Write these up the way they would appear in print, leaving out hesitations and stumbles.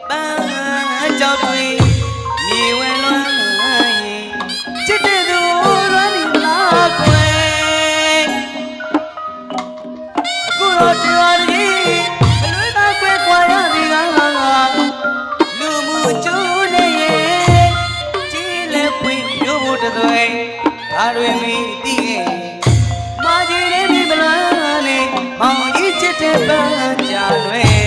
ပန်းကြောက်တွေမြေဝင်လွမ်းချစ်တဲ့သူလွမ်းနေလားကွယ်အခုတော့တရားကြီးအလွဲသာကွယ်ခွာရသည်ကလူမှုကျိုးနေရဲ့ကြီးလက်ပွင့်မျိုးဖို့တသွဲဒါတွေမိသိရဲ့မာကြီးလေးမိမလားနဲ့မောင်ကြီးချစ်တဲ့ပန်းကြလွယ်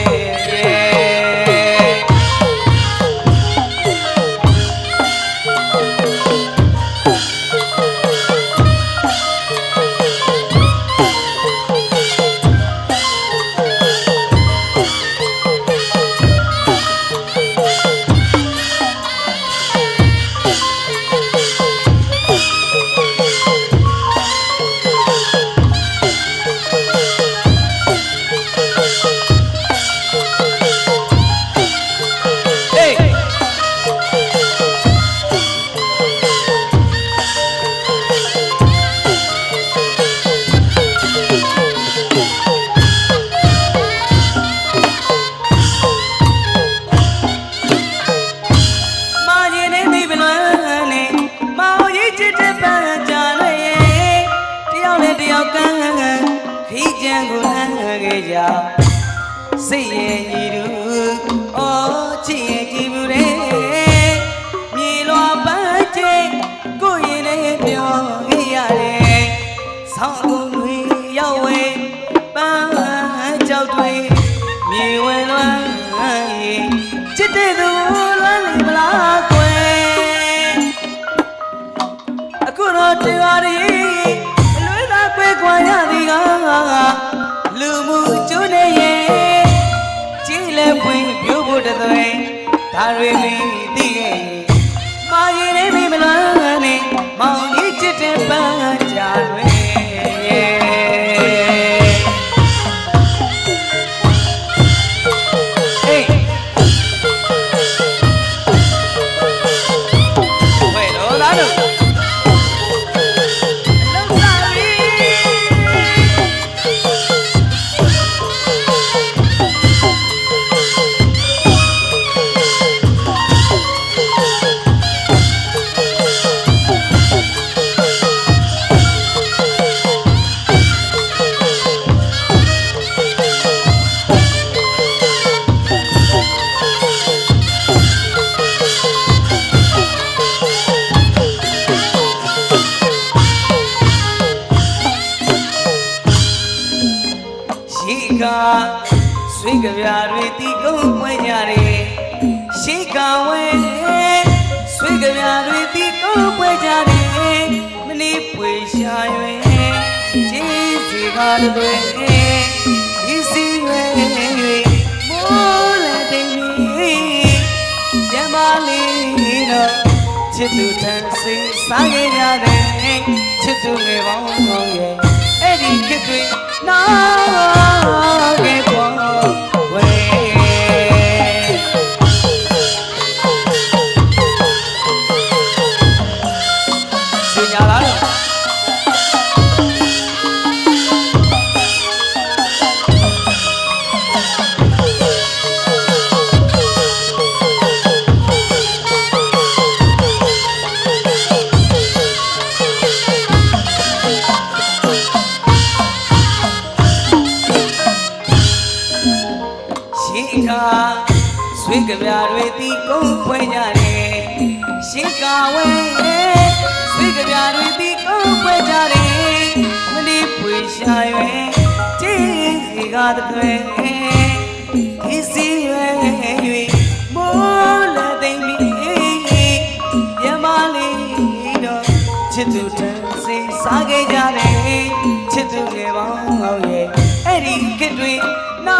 စိတ်ရဲ့ညီတို့အော်ချစ်ရဲ့ကြည်ဘူးတဲ့မြေလွာပန်းကျိကိုရင်လေးပြောခဲ့ရတယ်ဆောင်းကုန်တွေရောက်ဝဲပန်းကြောက်တွေမြေဝဲလွမ်းချစ်တဲ့သူလွမ်းနေမလားကွယ်အခုတော့တရားရီအလွဲသာကွယ်ခွာရသည်ကလူမှုကျိုးနေရဲ့လက်ပွင့်ပြိုးဖို့တသွဲဒါတွေမိသိရဲ့မာရင်လေးမိမလားနဲ့မောင်ကြီးချစ်တဲ့ပန်းကြလွယ်ဟေးဝဲလို့လားလို့ဆွေးကြပြတွေတီးကုန်းပွဲကြတယ်ရှေးကဝဲဆွေးကြပြတွေတီးကုန်းပွဲကြတယ်မနီးပွေရှာရွယ်ကျေးစီကားတွေဒီစီရွယ်မိုးလည်းတိမ်ပြီးရမလေးတော့ချစ်သူတန်းစိတ်စားခဲ့ကြတယ်ချစ်သူငယ်ပေါင်းရဲ့အဲ့ဒီကတွေနာခဲ့ပေါ်ဝဲစင်ညာလားဆွေးကြပြတွေတီးကုန်းပွဲကြတယ်ရှေးကဝဲဆွေးကြပြတွေတီးကုန်းပွဲကြတယ်မလီပွေရှာရွယ်ကျေးစီကားတွေဒီစီရွယ်မိုးလည်းသိမ့်ပြီးရမလေးတော့ချစ်သူတန်းစိတ်စားခဲ့ကြတယ်ချစ်သူငယ်ပေါင်းရဲ့အဲ့ဒီကတွေနာ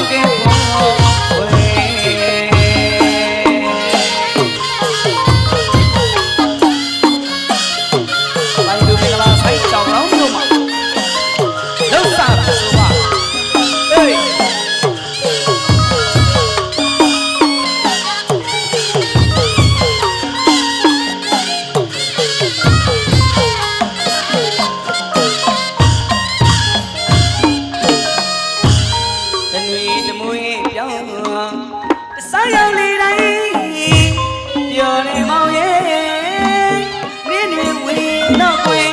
ခဲ့ပေါ်ဝဲဘိုင်လူမင်္ဂလာဆိုင်တောင်လောင်းမြို့မှာလောက်စားဆိုပါအေး တနွေတမွေပြောင်းဆိုင်ရောက်လေတိုင်းပြောနေမောင်ရဲ့နင်းနေဝေနောက်ွယ်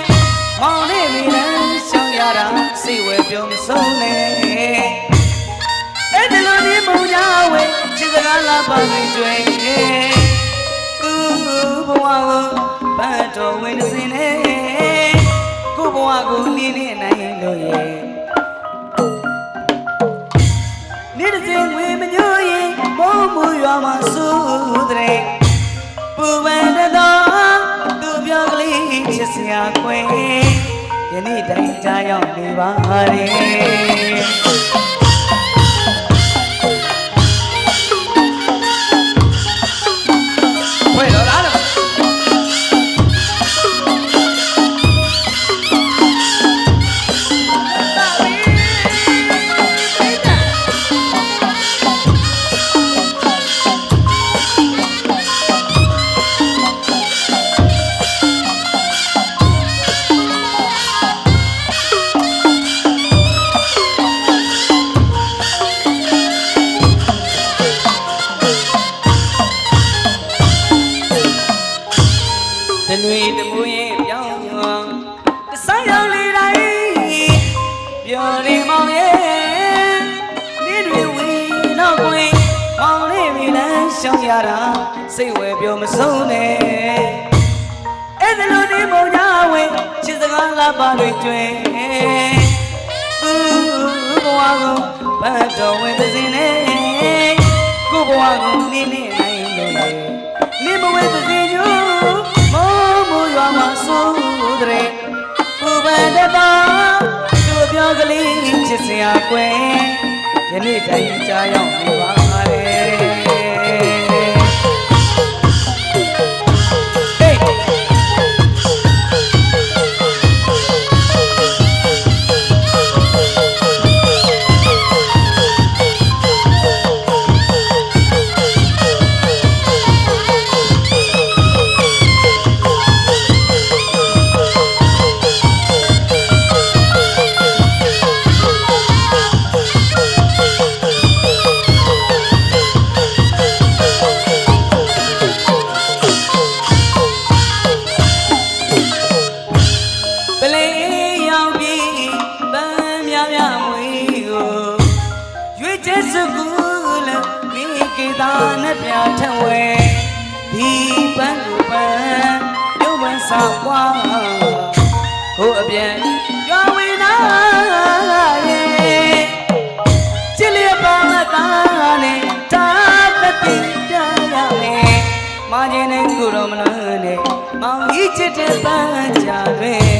မောင်လေးမိလန်းရှောင်းရတာစိတ်ဝဲပြုံးဆုံးနေအဲ့ဒီလိုဒီမုံကြဝဲချစ်စကားလာပါနေကြွယ်သူဘဝကိုဘတ်တော်ဝင်စင်နေကိုဘဝကိုနေနေနိုင်လို့ရဲ့နေ့တစ်ချိန်ဝေမညို့ရင်မိုးမူရွာမှာစူးတဲ့ပူပန်တော့သူပြောကလေးချစ်စရာခွေယနေ့တိုင်းကြားရောက်နေပါရဲ့ဝဲတော့လားတနွေတမွေပြောင်းတဆိုင်ရောက်လေတိုင်းပြောနေမောင်ရဲ့နေ့တွေဝေနောက်ကွယ်မောင်လေးမိလန်းရှောင်းရတာစိတ်ဝဲပြောမဆုံးနဲ့အဲ့ဒီလိုဒီမုံကြဝဲချစ်စကားလာပါတွေကျွဲသူဘဝကိုဘတ်တော်ဝင်စင်နေကိုဘဝကိုနေနေနိုင်လို့နေမဝဲစင်ညူရွာမှာဆိုးတဲ့ပူပန်တော့သူပြောကလေးချစ်စရာကွယ်ယနေ့တိုင်းကြားရောက်နေပါလေပြထဝဲဒီပန်းကိုပန်းရုပ်ပန်းဆောင်ွားဟိုအပြန်ရွာဝင်လာရဲ့ချစ်လျက်ပါမသားနဲ့တာတတိပြရမယ်မခြင်းနဲ့ကိုတော့မလွန်းနဲ့မောင်ကြီးချစ်တဲ့ပန်းကြပဲ